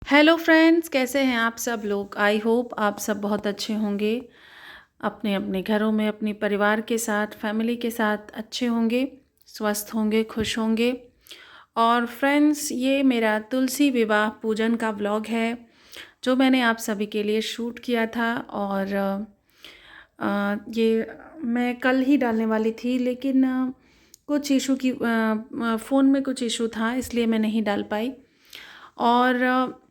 Hello friends, कैसे हैं आप सब लोग। आई होप आप सब बहुत अच्छे होंगे, अपने अपने घरों में अपने परिवार के साथ, फैमिली के साथ अच्छे होंगे, स्वस्थ होंगे, खुश होंगे। और फ्रेंड्स, ये मेरा तुलसी विवाह पूजन का व्लॉग है जो मैंने आप सभी के लिए शूट किया था। और ये मैं कल ही डालने वाली थी, लेकिन कुछ इशू की फ़ोन में कुछ इशू था, इसलिए मैं नहीं डाल पाई। और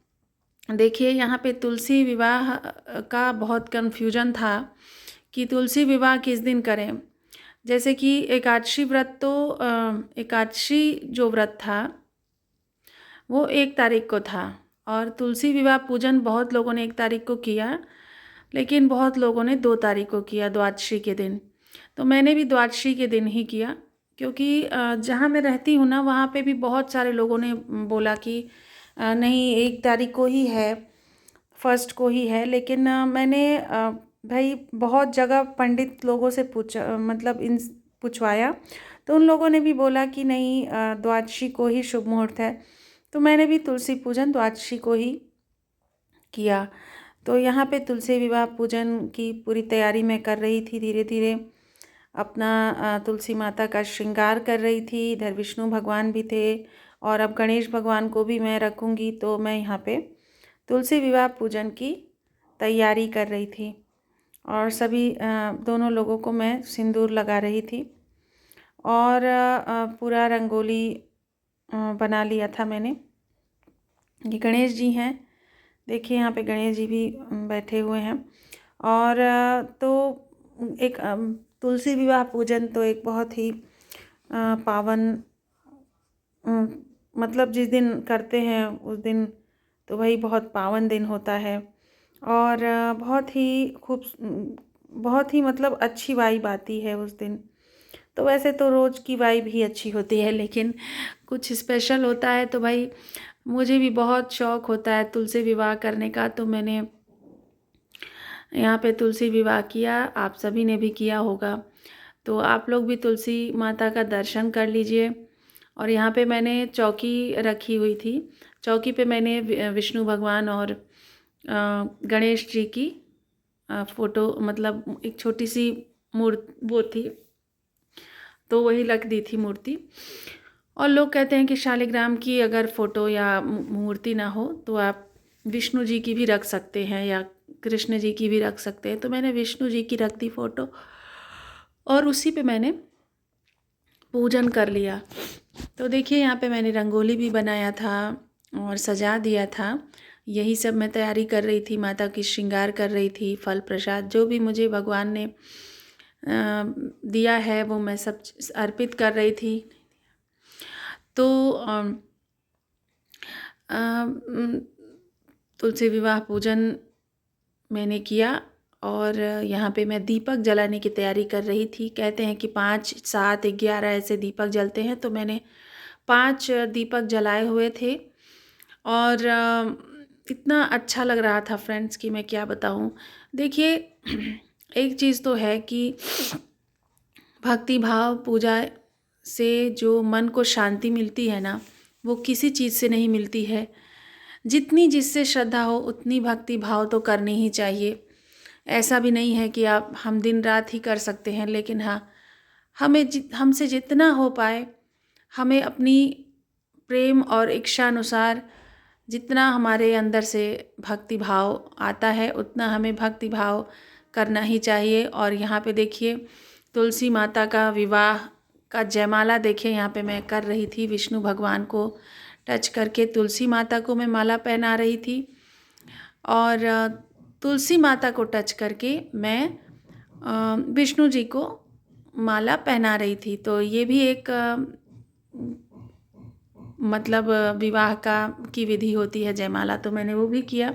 देखिए, यहाँ पे तुलसी विवाह का बहुत कन्फ्यूजन था कि तुलसी विवाह किस दिन करें। जैसे कि एकादशी व्रत तो एकादशी जो व्रत था वो 1 तारीख को था, और तुलसी विवाह पूजन बहुत लोगों ने 1 तारीख को किया, लेकिन बहुत लोगों ने 2 तारीख को किया, द्वादशी के दिन। तो मैंने भी द्वादशी के दिन ही किया, क्योंकि जहाँ मैं रहती हूँ ना, वहाँ पे भी बहुत सारे लोगों ने बोला कि नहीं, 1 तारीख को ही है, फर्स्ट को ही है। लेकिन मैंने भाई बहुत जगह पंडित लोगों से पूछा, मतलब इन पूछवाया, तो उन लोगों ने भी बोला कि नहीं, द्वादशी को ही शुभ मुहूर्त है। तो मैंने भी तुलसी पूजन द्वादशी को ही किया। तो यहाँ पे तुलसी विवाह पूजन की पूरी तैयारी मैं कर रही थी, धीरे धीरे अपना तुलसी माता का श्रृंगार कर रही थी। इधर विष्णु भगवान भी थे, और अब गणेश भगवान को भी मैं रखूँगी। तो मैं यहाँ पे तुलसी विवाह पूजन की तैयारी कर रही थी, और सभी दोनों लोगों को मैं सिंदूर लगा रही थी। और पूरा रंगोली बना लिया था मैंने। ये गणेश जी हैं, देखिए यहाँ पे गणेश जी भी बैठे हुए हैं। और तो एक तुलसी विवाह पूजन तो एक बहुत ही पावन, मतलब जिस दिन करते हैं उस दिन तो वही बहुत पावन दिन होता है। और बहुत ही मतलब अच्छी वाइब आती है उस दिन। तो वैसे तो रोज़ की वाइब ही अच्छी होती है, लेकिन कुछ स्पेशल होता है तो भाई मुझे भी बहुत शौक़ होता है तुलसी विवाह करने का। तो मैंने यहाँ पे तुलसी विवाह किया, आप सभी ने भी किया होगा। तो आप लोग भी तुलसी माता का दर्शन कर लीजिए। और यहाँ पे मैंने चौकी रखी हुई थी, चौकी पे मैंने विष्णु भगवान और गणेश जी की फ़ोटो, मतलब एक छोटी सी मूर्ति वो थी, तो वही रख दी थी मूर्ति। और लोग कहते हैं कि शालिग्राम की अगर फ़ोटो या मूर्ति ना हो तो आप विष्णु जी की भी रख सकते हैं, या कृष्ण जी की भी रख सकते हैं। तो मैंने विष्णु जी की रख दी फ़ोटो, और उसी पे मैंने पूजन कर लिया। तो देखिए, यहाँ पे मैंने रंगोली भी बनाया था और सजा दिया था। यही सब मैं तैयारी कर रही थी, माता की श्रृंगार कर रही थी। फल प्रसाद जो भी मुझे भगवान ने दिया है वो मैं सब अर्पित कर रही थी। तो तुलसी विवाह पूजन मैंने किया, और यहाँ पे मैं दीपक जलाने की तैयारी कर रही थी। कहते हैं कि 5, 7, 11 ऐसे दीपक जलते हैं, तो मैंने 5 दीपक जलाए हुए थे। और इतना अच्छा लग रहा था फ्रेंड्स कि मैं क्या बताऊँ। देखिए, एक चीज़ तो है कि भक्ति भाव पूजा से जो मन को शांति मिलती है ना, वो किसी चीज़ से नहीं मिलती है। जितनी जिससे श्रद्धा हो उतनी भक्ति भाव तो करनी ही चाहिए। ऐसा भी नहीं है कि हम दिन रात ही कर सकते हैं, लेकिन हाँ, हमसे जितना हो पाए, हमें अपनी प्रेम और इच्छा अनुसार जितना हमारे अंदर से भक्ति भाव आता है उतना हमें भक्ति भाव करना ही चाहिए। और यहाँ पे देखिए, तुलसी माता का विवाह का जयमाला देखिए यहाँ पे मैं कर रही थी। विष्णु भगवान को टच करके तुलसी माता को मैं माला पहना रही थी, और तुलसी माता को टच करके मैं विष्णु जी को माला पहना रही थी। तो ये भी एक मतलब विवाह की विधि होती है, जयमाला, तो मैंने वो भी किया।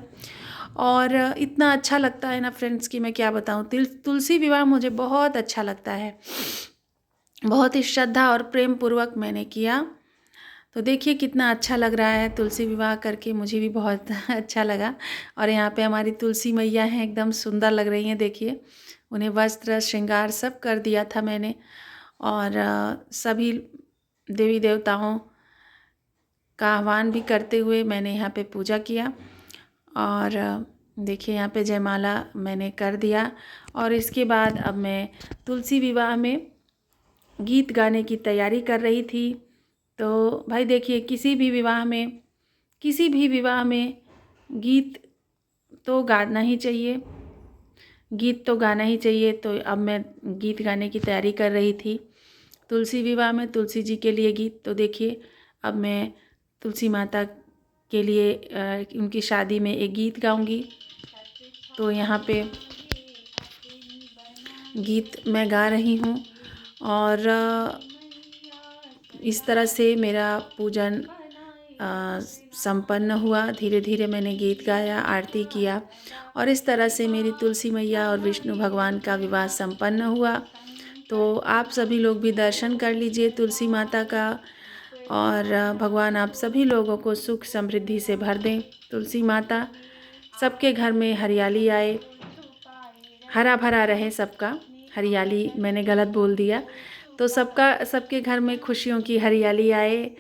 और इतना अच्छा लगता है ना फ्रेंड्स कि मैं क्या बताऊँ। तुलसी विवाह मुझे बहुत अच्छा लगता है, बहुत ही श्रद्धा और प्रेम पूर्वक मैंने किया। तो देखिए कितना अच्छा लग रहा है तुलसी विवाह करके, मुझे भी बहुत अच्छा लगा। और यहाँ पे हमारी तुलसी मैया हैं, एकदम सुंदर लग रही हैं। देखिए, उन्हें वस्त्र श्रृंगार सब कर दिया था मैंने। और सभी देवी देवताओं का आह्वान भी करते हुए मैंने यहाँ पे पूजा किया। और देखिए यहाँ पे जयमाला मैंने कर दिया। और इसके बाद अब मैं तुलसी विवाह में गीत गाने की तैयारी कर रही थी। तो भाई देखिए, किसी भी विवाह में गीत तो गाना ही चाहिए, गीत तो गाना ही चाहिए। तो अब मैं गीत गाने की तैयारी कर रही थी तुलसी विवाह में, तुलसी जी के लिए गीत। तो देखिए अब मैं तुलसी माता के लिए उनकी शादी में एक गीत गाऊंगी। तो यहाँ पे गीत मैं गा रही हूँ। और इस तरह से मेरा पूजन संपन्न हुआ। धीरे धीरे मैंने गीत गाया, आरती किया, और इस तरह से मेरी तुलसी मैया और विष्णु भगवान का विवाह संपन्न हुआ। तो आप सभी लोग भी दर्शन कर लीजिए तुलसी माता का, और भगवान आप सभी लोगों को सुख समृद्धि से भर दें। तुलसी माता सबके घर में हरियाली आए, हरा भरा रहे सबका। हरियाली मैंने गलत बोल दिया। तो सबके घर में खुशियों की हरियाली आए,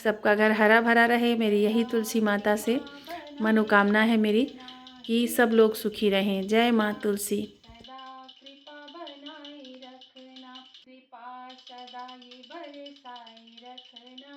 सबका घर हरा भरा रहे। मेरी यही तुलसी माता से मनोकामना है मेरी, कि सब लोग सुखी रहें। जय माँ तुलसी। कृपा सदा ये बरसाए रखना,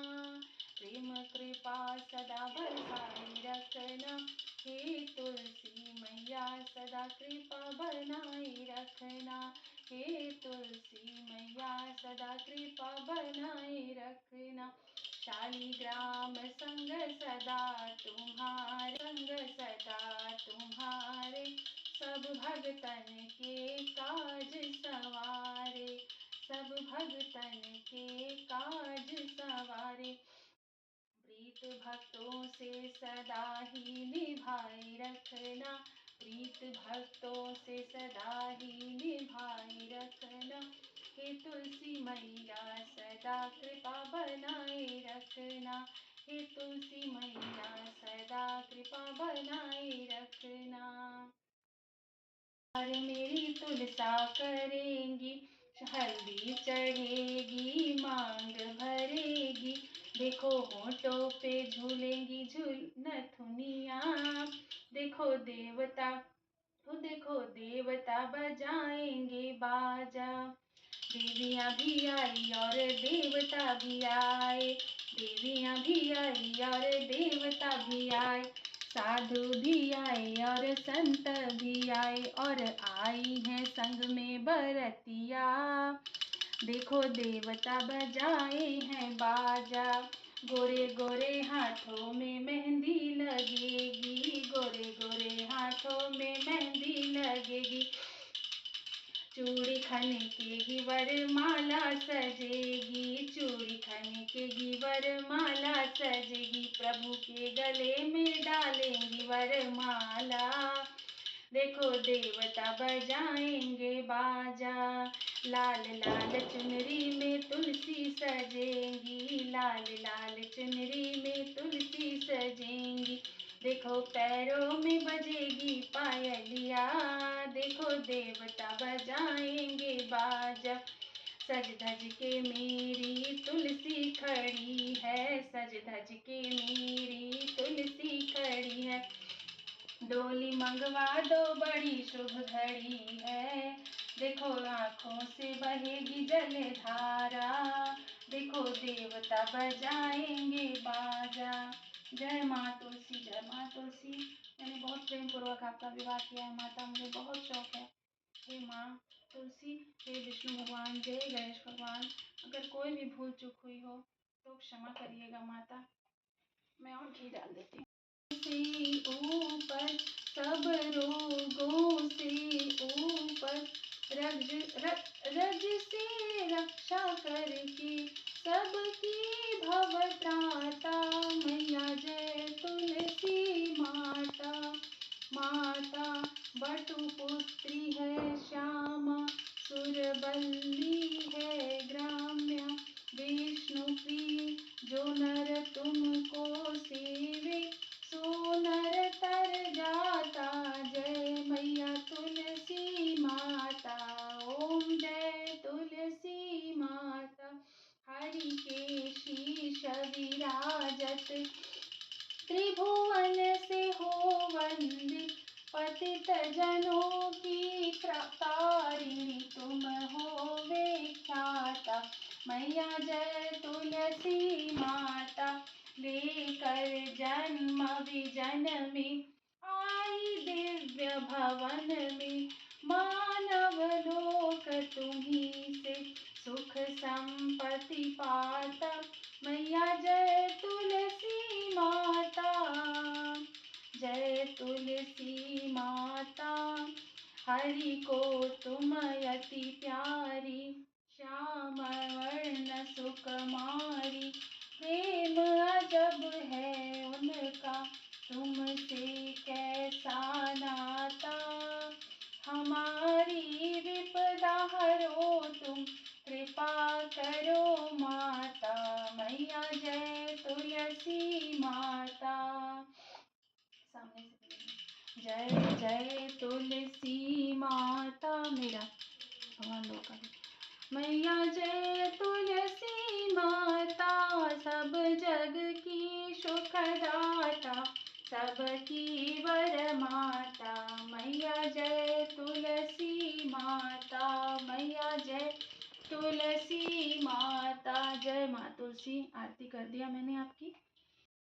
प्रेम कृपा सदा बरसाए रखना। हे तुलसी मैया सदा कृपा बनाए रखना, हे तुलसी मैया सदा कृपा बनाए रखना। शालिग्राम संग सदा तुम्हारे, सब भगतन के काज सवारे, सब भगतन के काज सवारे। प्रीत भक्तों से सदा ही निभाए रखना, प्रीत भक्तों से सदा ही निभाए रखना। हे तुलसी मैया सदा कृपा बनाए रखना, हे तुलसी मैया सदा कृपा बनाए रखना। और मेरी तुलसा करेंगी, हल्दी चढ़ेगी, मांग भरेगी। देखो होठों पे झूलेंगी नथुनिया, देखो देवता बजाएंगे बाजा। देवियाँ भी आई और देवता भी आए, देवियाँ भी आई और देवता भी आए। साधु भी आए और संत भी आए, और आई हैं संग में बरतिया। देखो देवता बजाए हैं बाजा, गोरे गोरे हाथों में मेहंदी लगेगी, गोरे गोरे हाथों में मेहंदी लगेगी। चूड़ी खनकेगी वरमाला सजेगी, चूड़ी खनकेगी वरमाला सजेगी। प्रभु के गले में डालेंगी वरमाला, देखो देवता बजाएंगे बाजा। लाल लाल चुनरी में तुलसी सजेंगी, लाल लाल चुनरी में तुलसी सजेंगी। देखो पैरों में बजेगी पायलिया, देखो देवता बजाएंगे बाजा। सज धज के मेरी तुलसी खड़ी है, सज धज के मेरी तुलसी खड़ी है। डोली मंगवा दो बड़ी शुभ घड़ी है, देखो आँखों से बहेगी जलधारा, देखो देवता बजाएंगे बाजा। जय माँ तुलसी, जय माँ तुलसी। मैंने बहुत प्रेम पूर्वक आपका विवाह किया है माता, मुझे बहुत शौक है। हे माँ तुलसी, हे विष्णु भगवान, जय गणेश भगवान। अगर कोई भी भूल चूक हुई हो तो क्षमा करिएगा माता। मैं और घी डाल देती हूँ। से ऊपर सब रोगों से ऊपर, रज से रक्षा करके सबकी भव त्राता। मैया जय तुलसी माता, माता बटुपुत्री है श्यामा, सुरबल्ली है ग्राम्या। विष्णु प्रिय जो नर तुमको सेवे, पतित जनों की तारिणी तुम हो विख्याता। मैया जय तुलसी माता, लेकर जन्म विजन में आई दिव्य भवन में। मानव लोक तुम्ही से सुख संपत्ति पाता। मैया जय तुलसी माता, जय तुलसी माता। हरि को तुम अति प्यारी, श्याम वर्ण सुकुमारी। प्रेम अजब है उनका, तुमसे कैसा नाता। हमारी विपदा हरो तुम, कृपा करो माता। मैया जय तुलसी माता। सामने से बोलिए। जय जय तुलसी माता, मेरा भगवान लोग का। मैया जय तुलसी माता, सब जग की सुखदाता, सबकी वर माता। मैया जय तुलसी माता, मैया जय तुलसी माता। जय माँ तुलसी। आरती कर दिया मैंने आपकी।